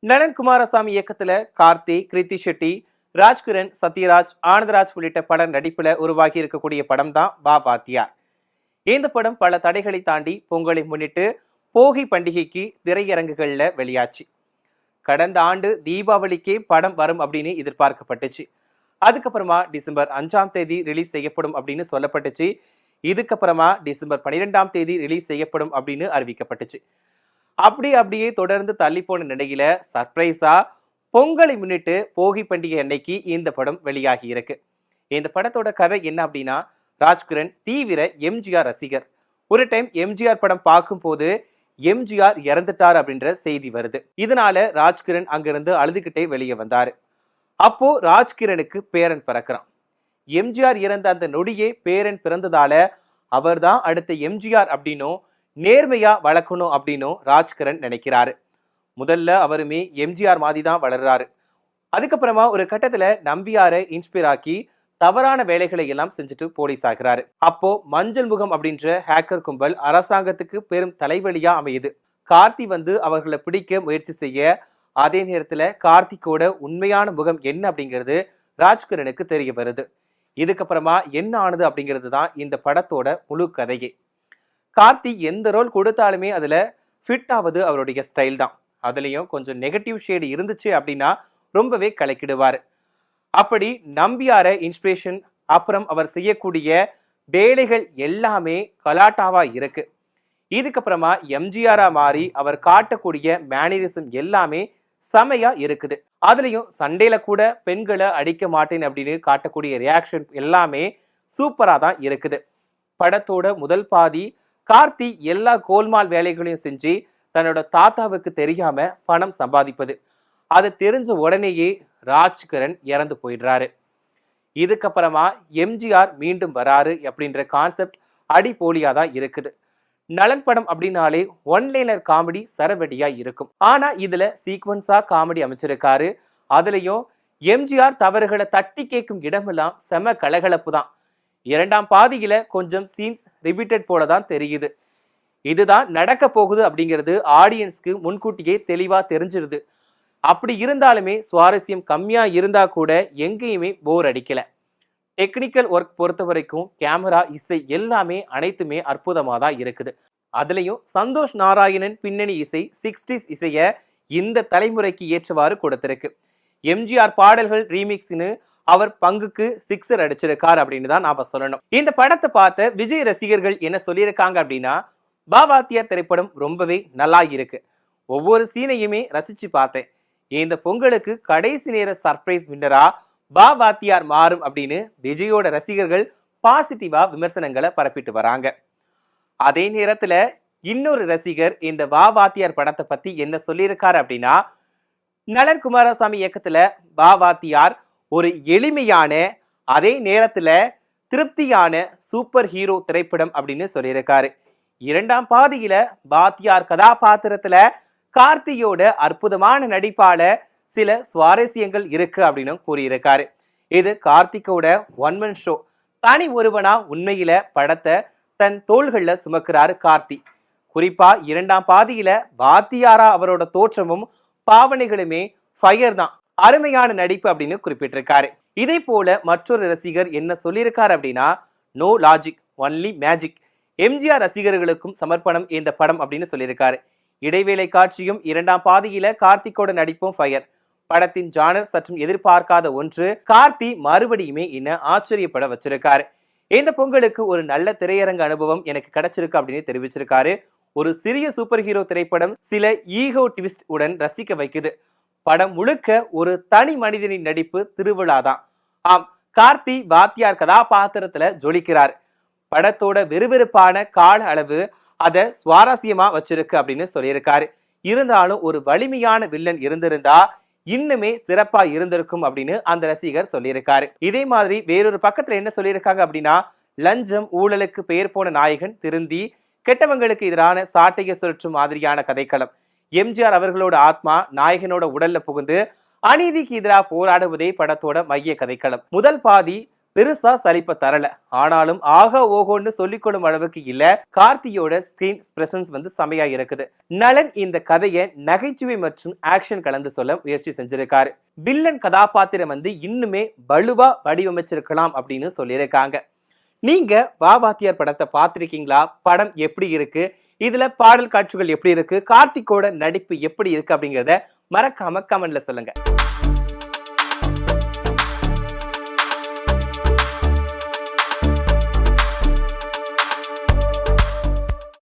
நலன் குமாரசாமி இயக்கத்துல கார்த்தி, கிருத்தி ஷெட்டி, ராஜ்கிரண், சத்யராஜ், ஆனந்தராஜ் உள்ளிட்ட படம் நடிப்புல உருவாகி இருக்கக்கூடிய படம் தான் வா வாத்தியார். இந்த படம் பல தடைகளை தாண்டி பொங்கலை முன்னிட்டு போகி பண்டிகைக்கு திரையரங்குகள்ல வெளியாச்சு. கடந்த ஆண்டு தீபாவளிக்கே படம் வரும் அப்படின்னு எதிர்பார்க்கப்பட்டுச்சு. அதுக்கப்புறமா டிசம்பர் 5ஆம் தேதி ரிலீஸ் செய்யப்படும் அப்படின்னு சொல்லப்பட்டுச்சு. இதுக்கப்புறமா டிசம்பர் 12ஆம் தேதி ரிலீஸ் செய்யப்படும் அப்படின்னு அறிவிக்கப்பட்டுச்சு. அப்படியே தொடர்ந்து தள்ளி போன நிலையில சர்ப்ரைஸா பொங்கலை முன்னிட்டு போகி பண்டிகை அன்னைக்கு இந்த படம் வெளியாகி இருக்கு. இந்த படத்தோட கதை என்ன அப்படின்னா, ராஜ்கிரண் தீவிர எம்ஜிஆர் ரசிகர். ஒரு டைம் எம்ஜிஆர் படம் பார்க்கும் போது எம்ஜிஆர் இறந்துட்டார் அப்படின்ற செய்தி வருது. இதனால ராஜ்கிரண் அங்கிருந்து அழுதுகிட்டே வெளியே வந்தாரு. அப்போ ராஜ்கிரனுக்கு பேரன் பிறக்கிறான். எம்ஜிஆர் இறந்த அந்த நொடியே பேரன் பிறந்ததால அவர்தான் அடுத்த எம்ஜிஆர் அப்படின்னும் நேர்மையா வளர்க்கணும் அப்படின்னும் ராஜ்கிரண் நினைக்கிறாரு. முதல்ல அவருமே எம்ஜிஆர் மாதிரி தான் வளர்றாரு. அதுக்கப்புறமா ஒரு கட்டத்துல நம்பியாரை இன்ஸ்பயர் ஆக்கி தவறான வேலைகளை எல்லாம் செஞ்சுட்டு போலீஸ் ஆகிறாரு. அப்போ மஞ்சள் முகம் அப்படின்ற ஹேக்கர் கும்பல் அரசாங்கத்துக்கு பெரும் தலைவலியா அமையுது. கார்த்தி வந்து அவர்களை பிடிக்க முயற்சி செய்ய, அதே நேரத்துல கார்த்திக்கோட உண்மையான முகம் என்ன அப்படிங்கிறது ராஜ்கிரனுக்கு தெரிய வருது. இதுக்கப்புறமா என்ன ஆனது அப்படிங்கிறது தான் இந்த படத்தோட முழு கதையே. கார்த்தி எந்த ரோல் கொடுத்தாலுமே அதுல ஃபிட் ஆவது அவருடைய ஸ்டைல் தான். அதுலயும் கொஞ்சம் நெகட்டிவ் ஷேடு இருந்துச்சு அப்படின்னா ரொம்பவே கலக்கிடுவாரு. அப்படி நம்பியார இன்ஸ்பிரேஷன், அப்புறம் அவர் செய்யக்கூடிய வேலைகள் எல்லாமே கலாட்டாவா இருக்கு. இதுக்கப்புறமா எம்ஜிஆரா மாறி அவர் காட்டக்கூடிய மேனரிசம் எல்லாமே செமையா இருக்குது. அதுலயும் சண்டையில கூட பெண்களை அடிக்க மாட்டேன் அப்படின்னு காட்டக்கூடிய ரியாக்ஷன் எல்லாமே சூப்பரா தான் இருக்குது. படத்தோட முதல் பாதி கார்த்தி எல்லா கோல்மால் வேலைகளையும் செஞ்சு தன்னோட தாத்தாவுக்கு தெரியாம பணம் சம்பாதிப்பது. அது தெரிஞ்ச உடனேயே ராஜ்கிரண் இறந்து போயிடுறாரு. இதுக்கப்புறமா எம்ஜிஆர் மீண்டும் வராரு அப்படின்ற கான்செப்ட் அடிப்போலியா தான் இருக்குது. நலன் படம் அப்படின்னாலே ஒன்லைனர் காமெடி சரவெடியா இருக்கும். ஆனா இதுல சீக்வன்ஸா காமெடி அமைச்சிருக்காரு. அதுலயும் எம்ஜிஆர் தவறுகளை தட்டி கேட்கும் இடமெல்லாம் செம கலகலப்பு தான். இரண்டாம் பாதியில கொஞ்சம் சீன்ஸ் ரிப்பீட்டட் போலதான் தெரியுது. இதுதான் நடக்க போகுது அப்படிங்கிறது ஆடியன்ஸ்க்கு முன்கூட்டியே தெளிவா தெரிஞ்சிருது. அப்படி இருந்தாலுமே சுவாரஸ்யம் கம்மியா இருந்தா கூட எங்கேயுமே போர் அடிக்கல. டெக்னிக்கல் ஒர்க் பொறுத்த வரைக்கும் கேமரா, இசை எல்லாமே அனைத்துமே அற்புதமா தான் இருக்குது. அதுலயும் சந்தோஷ் நாராயணன் பின்னணி இசை 60s இசைய இந்த தலைமுறைக்கு ஏற்றவாறு கொடுத்திருக்கு. எம்ஜிஆர் பாடல்கள் ரீமிக்ஸ்னு அவர் பங்குக்கு சிக்ஸர் அடிச்சிருக்கார் அப்படின்னு தான் நாம சொல்லணும். இந்த படத்தை பார்த்த விஜய் ரசிகர்கள் என்ன சொல்லியிருக்காங்க அப்படின்னா, வா வாத்தியார் திரைப்படம் ரொம்பவே நல்லா இருக்கு, ஒவ்வொரு சீனையுமே ரசிச்சு பார்த்தேன், இந்த பொங்கலுக்கு கடைசி நேர சர்ப்ரைஸ் வின்னரா வா வாத்தியார் மாறும் அப்படின்னு விஜயோட ரசிகர்கள் பாசிட்டிவா விமர்சனங்களை பரப்பிட்டு வராங்க. அதே நேரத்துல இன்னொரு ரசிகர் இந்த வா வாத்தியார் படத்தை பத்தி என்ன சொல்லியிருக்காரு அப்படின்னா, நலன் குமாரசாமி இயக்கத்துல வா வாத்தியார் ஒரு எளிமையான அதே நேரத்துல திருப்தியான சூப்பர் ஹீரோ திரைப்படம் அப்படின்னு சொல்லியிருக்காரு. இரண்டாம் பாதியில வாத்தியார் கதாபாத்திரத்துல கார்த்தியோட அற்புதமான நடிப்பால சில சுவாரஸ்யங்கள் இருக்கு அப்படின்னு கூறியிருக்காரு. இது கார்த்திகோட ஒன்மன் ஷோ. தனி ஒருவனா உண்மையில படத்தை தன் தோள்கள்ல சுமக்கிறாரு கார்த்தி. குறிப்பா இரண்டாம் பாதியில வாத்தியாரா அவரோட தோற்றமும் பாவனைகளுமே ஃபயர் தான், அருமையான நடிப்பு அப்படின்னு குறிப்பிட்டிருக்காரு. இதே போல மற்றொரு ரசிகர் என்ன சொல்லியிருக்காரு அப்படின்னா, no logic only magic, MGR ரசிகர்களுக்கும் சமர்ப்பணம் இந்த படம் அப்படின்னு சொல்லியிருக்காரு. இடைவேளை காட்சியும் இரண்டாம் பாதியில கார்த்திகோட நடிப்பும் ஃபயர். படத்தின் ஜானர் சற்றும் எதிர்பார்க்காத ஒன்று. கார்த்தி மறுபடியுமே என்ன ஆச்சரியப்பட வச்சிருக்காரு. இந்த பொங்கலுக்கு ஒரு நல்ல திரையரங்க அனுபவம் எனக்கு கிடைச்சிருக்கு அப்படின்னு தெரிவிச்சிருக்காரு. ஒரு சிறிய சூப்பர் ஹீரோ திரைப்படம் சில ஈகோ ட்விஸ்ட் உடன் ரசிக்க வைக்குது. படம் முழுக்க ஒரு தனி மனிதனின் நடிப்பு திருவிழாதான். ஆம், கார்த்தி வாத்தியார் கதாபாத்திரத்துல ஜொலிக்கிறார். படத்தோட விறுவிறுப்பான கால அளவு அதை சுவாரஸ்யமா வச்சிருக்கு அப்படின்னு சொல்லியிருக்காரு. இருந்தாலும் ஒரு வலிமையான வில்லன் இருந்திருந்தா இன்னுமே சிறப்பா இருந்திருக்கும் அப்படின்னு அந்த ரசிகர் சொல்லியிருக்காரு. இதே மாதிரி வேறொரு பக்கத்துல என்ன சொல்லியிருக்காங்க அப்படின்னா, லஞ்சம் ஊழலுக்கு பெயர் போன நாயகன் திருந்தி கெட்டவங்களுக்கு எதிரான சாட்டையை சுழற்றும் மாதிரியான கதைக்களம். எம்ஜிஆர் அவர்களோட ஆத்மா நாயகனோட உடல்ல புகுந்து அநீதிக்கு எதிராக போராடுவதே படத்தோட மைய கதைக்களம். முதல் பாதி பெருசா சலிப்ப தரல. ஆனாலும் ஆகா ஓகோன்னு சொல்லிக்கொள்ளும் அளவுக்கு இல்ல. கார்த்தியோட ஸ்கிரீன் பிரசன்ஸ் வந்து செமையா இருக்குது. நலன் இந்த கதையை நகைச்சுவை மற்றும் ஆக்ஷன் கலந்து சொல்ல முயற்சி செஞ்சிருக்காரு. வில்லன் கதாபாத்திரம் வந்து இன்னுமே வலுவா வடிவமைச்சிருக்கலாம் அப்படின்னு சொல்லியிருக்காங்க. நீங்க வாத்தியார் படத்தை பார்த்திருக்கீங்களா? படம் எப்படி இருக்கு? இதுல பாடல் காட்சிகள் எப்படி இருக்கு? கார்த்திக்கோட நடிப்பு எப்படி இருக்கு அப்படிங்கறத மறக்காம கமெண்ட்ல சொல்லுங்க.